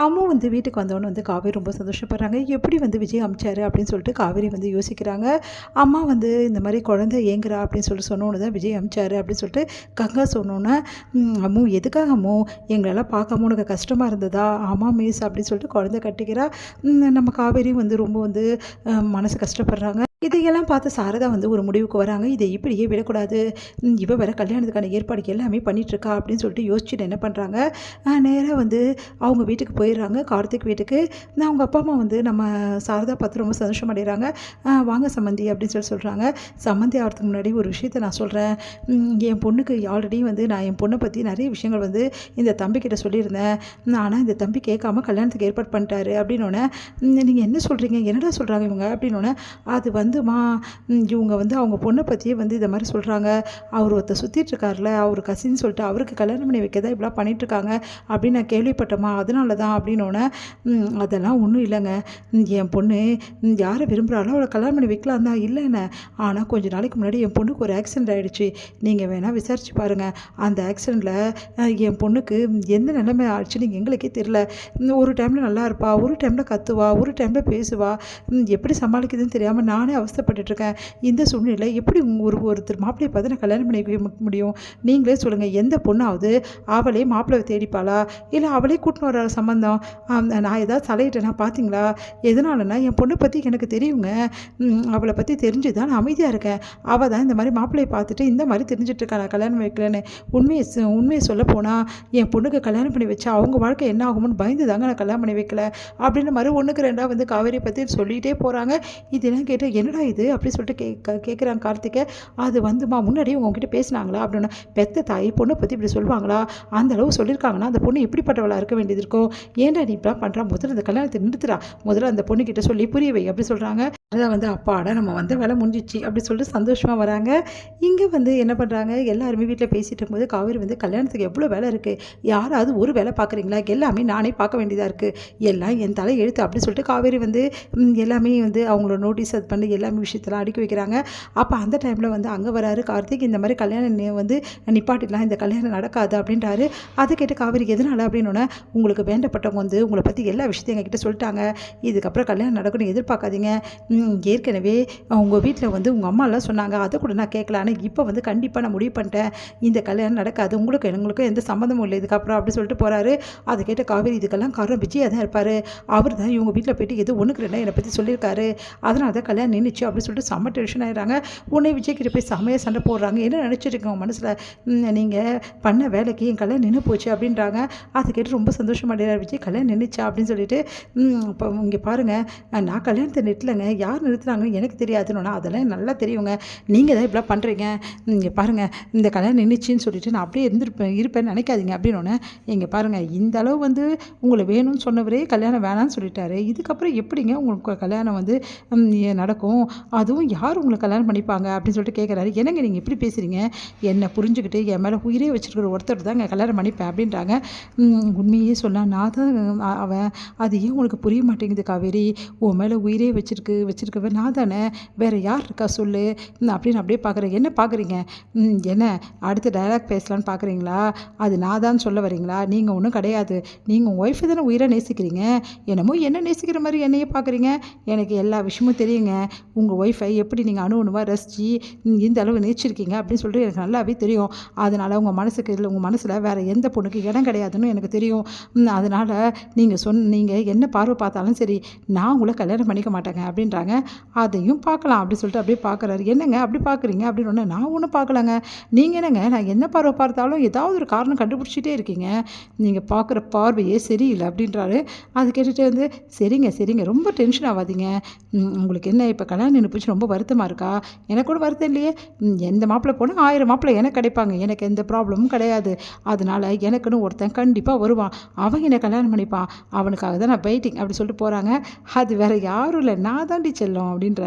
அம்மு வந்து வீட்டுக்கு வந்தோன்னே வந்து காவேரி ரொம்ப சந்தோஷப்படுறாங்க. எப்படி வந்து விஜய் அனுப்பிச்சாரு அப்படின்னு சொல்லிட்டு காவேரி வந்து யோசிக்கிறாங்க. அம்மா வந்து இந்த மாரி குழந்தை ஏங்குறா அப்படின்னு சொல்லி சொன்னோனே தான் விஜய் அனுப்பிச்சாரு அப்படின்னு சொல்லிட்டு கங்கா சொன்னோன்னே, அம்மு எதுக்காக அம்மு? எங்களெல்லாம் பார்க்காம உனக்கு கஷ்டமா இருந்ததா? ஆமா மிஸ் அப்படின்னு சொல்லிட்டு குழந்தை கட்டிக்கிறா. நம்ம காவேரியும் வந்து ரொம்ப வந்து மனசு கஷ்டப்படுறாங்க. இதையெல்லாம் பார்த்து சாரதா வந்து ஒரு முடிவுக்கு வராங்க. இதை இப்படியே விடக்கூடாது. இவ வேற கல்யாணத்துக்கான ஏற்பாடு எல்லாமே பண்ணிட்டுருக்கா அப்படின்னு சொல்லிட்டு யோசிச்சுட்டு என்ன பண்ணுறாங்க, நேரா வந்து அவங்க வீட்டுக்கு போயிடுறாங்க. கார்த்திக் வீட்டுக்கு. அவங்க அப்பா அம்மா வந்து நம்ம சாரதா பார்த்து ரொம்ப சந்தோஷமடைகிறாங்க. வாங்க சம்மந்தி அப்படின்னு சொல்லி சொல்கிறாங்க. சம்மந்தி ஆகிறதுக்கு முன்னாடி ஒரு விஷயத்த நான் சொல்கிறேன். என் பொண்ணுக்கு ஆல்ரெடி வந்து நான் என் பொண்ணை பற்றி நிறைய விஷயங்கள் வந்து இந்த தம்பிக்கிட்ட சொல்லியிருந்தேன். ஆனால் இந்த தம்பி கேட்காம கல்யாணத்துக்கு ஏற்பாடு பண்ணிட்டாரு அப்படின்னோடனே, நீங்கள் என்ன சொல்கிறீங்க? என்னடா சொல்கிறாங்க இவங்க அப்படின்னோடனே, அது வந்துமா இவங்க வந்து அவங்க பொண்ணை பற்றியே வந்து இதை மாதிரி சொல்கிறாங்க. அவர் ஒருத்தர் சுற்றிட்டுருக்காருல, அவர் கசின்னு சொல்லிட்டு அவருக்கு கல்யாணம் பண்ணி வைக்க தான் இப்படிலாம் பண்ணிகிட்ருக்காங்க அப்படின்னு நான் கேள்விப்பட்டேம்மா. அதனால தான் அப்படின்னோடனே, அதெல்லாம் ஒன்றும் இல்லைங்க. என் பொண்ணு யாரை விரும்புகிறாளோ அவளை கல்யாணம் பண்ணி வைக்கலாம் தான் இல்லைன்னு. ஆனால் கொஞ்சம் நாளைக்கு முன்னாடி என் பொண்ணுக்கு ஒரு ஆக்சிடென்ட் ஆகிடுச்சு. நீங்கள் வேணால் விசாரிச்சு பாருங்கள். அந்த ஆக்சிடெண்ட்டில் என் பொண்ணுக்கு எந்த நிலைமை ஆச்சுன்னு எங்களுக்கே தெரில. ஒரு டைமில் நல்லா இருப்பா, ஒரு டைமில் கத்துவா, ஒரு டைமில் பேசுவா. எப்படி சமாளிக்குதுன்னு தெரியாமல் நானே அவஸ்தைப்பட்டுட்ருக்கேன். இந்த சூழ்நிலை எப்படி ஒருத்தர் மாப்பிள்ளையை பார்த்து நான் கல்யாணம் பண்ணி வைக்க முடியும்? நீங்களே சொல்லுங்கள். எந்த பொண்ணாவது அவளே மாப்பிள்ளை தேடிப்பாளா? இல்லை அவளே கூட்டின்னு வர சம்மந்தம்? நான் ஏதாவது தலையிட்டேன்னா பார்த்தீங்களா? எதனாலனா என் பொண்ணை பற்றி எனக்கு தெரியுங்க. அவளை பற்றி தெரிஞ்சு தான் நான் அமைதியாக இருக்கேன். அவள் தான் இந்த மாதிரி மாப்பிள்ளையை பார்த்துட்டு இந்த மாதிரி தெரிஞ்சிட்ருக்கா நான் கல்யாணம் வைக்கலன்னு. உண்மையை சொல்ல போனால் என் பொண்ணுக்கு கல்யாணம் பண்ணி வச்சா அவங்க வாழ்க்கை என்ன ஆகும்னு பயந்து தாங்க நான் கல்யாணம் பண்ணி வைக்கல அப்படின்னு மாதிரி ஒன்றுக்கு ரெண்டாக வந்து காவேரியை பற்றி சொல்லிகிட்டே போகிறாங்க. இதெல்லாம் கேட்டு என்னடா இது அப்படி சொல்லிட்டு கேட்குறாங்க கார்த்திகை. அது வந்துமா முன்னாடி உங்ககிட்ட பேசினாங்களா அப்படின்னா, பெத்த தாய் பொண்ணை பற்றி இப்படி சொல்லுவாங்களா? அந்த அளவு சொல்லியிருக்காங்கன்னா அந்த பொண்ணு எப்படிப்பட்டவளாக இருக்க வேண்டியது இருக்கும்? ஏன்டா நீ இப்படிலாம் பண்ணுறா? முதல்ல அந்த கல்யாணத்தை நிறுத்துறா. முதல்ல அந்த பொண்ணுக்கிட்ட சொல்லி புரிய வை அப்படி சொல்கிறாங்க. அதை வந்து அப்பாடா நம்ம வந்து வேலை முடிஞ்சிச்சு அப்படி சொல்லிட்டு சந்தோஷமாக வராங்க. இங்கே வந்து என்ன பண்ணுறாங்க, எல்லாருமே வீட்டில் பேசிகிட்டு இருக்கும்போது காவேரி வந்து கல்யாணத்துக்கு எவ்வளோ வேலை இருக்குது, யாராவது ஒரு வேலை பார்க்குறீங்களா? எல்லாமே நானே பார்க்க வேண்டியதாக இருக்குது, எல்லாம் என் தலை எழுத்து அப்படி சொல்லிட்டு காவேரி வந்து எல்லாமே வந்து அவங்களோட நோட்டீஸ் அது பண்ணி எல்லாமே விஷயத்தெல்லாம் அடுக்கி வைக்கிறாங்க. அப்போ அந்த டைமில் வந்து அங்கே வராரு கார்த்திக். இந்த மாதிரி கல்யாணம் வந்து நிப்பாட்டிடலாம், இந்த கல்யாணம் நடக்காது அப்படின்றாரு. அதை கேட்டு காவேரி எதனால அப்படின்னோடனே, உங்களுக்கு வேண்டப்பட்டவங்க வந்து உங்களை பற்றி எல்லா விஷயத்தையும் எங்ககிட்ட சொல்லிட்டாங்க. இதுக்கப்புறம் கல்யாணம் நடக்கணும்னு எதிர்பார்க்காதீங்க. ஏற்கனவே உங்கள் வீட்டில் வந்து உங்கள் அம்மாலாம் சொன்னாங்க, அதை கூட நான் கேட்கல. ஆனால் இப்போ வந்து கண்டிப்பாக நான் முடிவு பண்ணிட்டேன், இந்த கல்யாணம் நடக்காது, எங்களுக்கும் எந்த சம்மந்தமும் இல்லை இதுக்கப்புறம் அப்படி சொல்லிட்டு போகிறாரு. அதை கேட்ட காவேரி, இதுக்கெல்லாம் காரணம் விஜயா தான் இருப்பார். அவர் தான் இவங்க வீட்டில் போயிட்டு எது ஒன்றுக்கு ரெண்டா என்னை பற்றி சொல்லியிருக்காரு, அதனால தான் கல்யாணம் நின்றுச்சு அப்படின்னு சொல்லிட்டு செம்ம டென்ஷன் ஆகிடுறாங்க. உடனே விஜய் கிட்ட போய் செம்மையாக சண்டை போடுறாங்க. என்ன நினச்சிருக்கோங்க மனசில், நீங்கள் பண்ண வேலைக்கு என் கல்யாணம் நின்று போச்சு அப்படின்றாங்க. அதை கேட்டு ரொம்ப சந்தோஷமாடுறாரு விஜய். கல்யாணம் நின்றுச்சா அப்படின்னு சொல்லிட்டு, இப்போ இங்கே பாருங்கள், நான் கல்யாணத்தை நிறுத்தலைங்க, யார் நிறுத்துனாங்கன்னு எனக்கு தெரியாதுன்னா அதெல்லாம் நல்லா தெரியுங்க, நீங்கள் தான் இப்படிலாம் பண்ணுறீங்க. இங்கே பாருங்கள், இந்த கல்யாணம் நின்றுச்சின்னு சொல்லிட்டு நான் அப்படியே இருப்பேன்னு நினைக்காதீங்க அப்படின்னோடனே, இங்கே பாருங்கள், இந்த அளவு வந்து உங்களை வேணும்னு சொன்னவரே கல்யாணம் வேணான்னு சொல்லிட்டாரு. இதுக்கப்புறம் எப்படிங்க உங்களுக்கு கல்யாணம் வந்து நடக்கும்? அதுவும் யார் உங்களை கல்யாணம் பண்ணிப்பாங்க அப்படின்னு சொல்லிட்டு கேட்குறாரு. என்னங்க நீங்கள் எப்படி பேசுகிறீங்க? என்னை புரிஞ்சுக்கிட்டு என் மேலே உயிரே வச்சுருக்கிற ஒருத்தர் தான் கல்யாணம் பண்ணிப்பேன் அப்படின்றாங்க. உண்மையே சொல்ல நான் தான் அவன், அது ஏன் உங்களுக்கு புரிய மாட்டேங்குது காவேரி? உன் மேலே உயிரே வச்சிருக்கவே நான் தானே, வேறு யார் இருக்கா சொல்லு அப்படின்னு அப்படியே பார்க்குறேன். என்ன பார்க்குறீங்க? என்ன அடுத்த டைலாக் பேசலான்னு பார்க்குறீங்களா? அது நான் தான் சொல்ல வரீங்களா? நீங்கள் ஒன்றும் கிடையாது. நீங்கள் உங்கள் ஒய்ஃபை தானே உயிரை நேசிக்கிறீங்க. என்னமோ என்ன நேசிக்கிற மாதிரி என்னையே பார்க்குறீங்க. எனக்கு எல்லா விஷயமும் தெரியுங்க. உங்கள் ஒய்ஃபை எப்படி நீங்கள் அணுவாக ரசித்து இந்த அளவு நேசிச்சிருக்கீங்க அப்படின்னு சொல்லிட்டு எனக்கு நல்லாவே தெரியும். அதனால் உங்கள் மனசில் வேறு எந்த பொண்ணுக்கு இடம் கிடையாதுன்னு எனக்கு தெரியும். அதனால் நீங்கள் என்ன பார்வை பார்த்தாலும் சரி, நான் உங்களை கல்யாணம் பண்ணிக்க மாட்டேங்க அப்படின்றாங்க. அதையும் பார்க்கலாம் அப்படி சொல்லிட்டு அப்படியே பார்க்குறாரு. என்னங்க அப்படி பார்க்குறீங்க அப்படின்னு ஒன்று, நான் ஒன்றும் பார்க்கலங்க. நீங்கள் என்னங்க, நான் என்ன பார்வை பார்த்தாலும் ஏதாவது ஒரு காரணம் கண்டுபிடிச்சிட்டே இருக்கீங்க, நீங்கள் பார்க்குற பார்வையே சரியில்லை அப்படின்றாரு. அது கேட்டுகிட்டே வந்து, சரிங்க ரொம்ப டென்ஷன் ஆகாதீங்க. உங்களுக்கு என்ன இப்போ கல்யாணம் நின்று போச்சு ரொம்ப வருத்தமாக இருக்கா? எனக்கு கூட வருத்தம் இல்லையே. எந்த மாப்பிள்ளை போனால் 1000 மாப்பிள்ளை எனக்கு கிடைப்பாங்க, எனக்கு எந்த ப்ராப்ளமும் கிடையாது. அதனால் எனக்குன்னு ஒருத்தன் கண்டிப்பாக வருவான், அவன் என்னை கல்யாணம் பண்ணிப்பான், அவனுக்காக தான் நான் வெயிட்டிங் அப்படி சொல்லிட்டு போகிறாங்க. அது வேறு யாரும் இல்லை, நான் தாண்டி செல்லும் அப்படின்றாரு.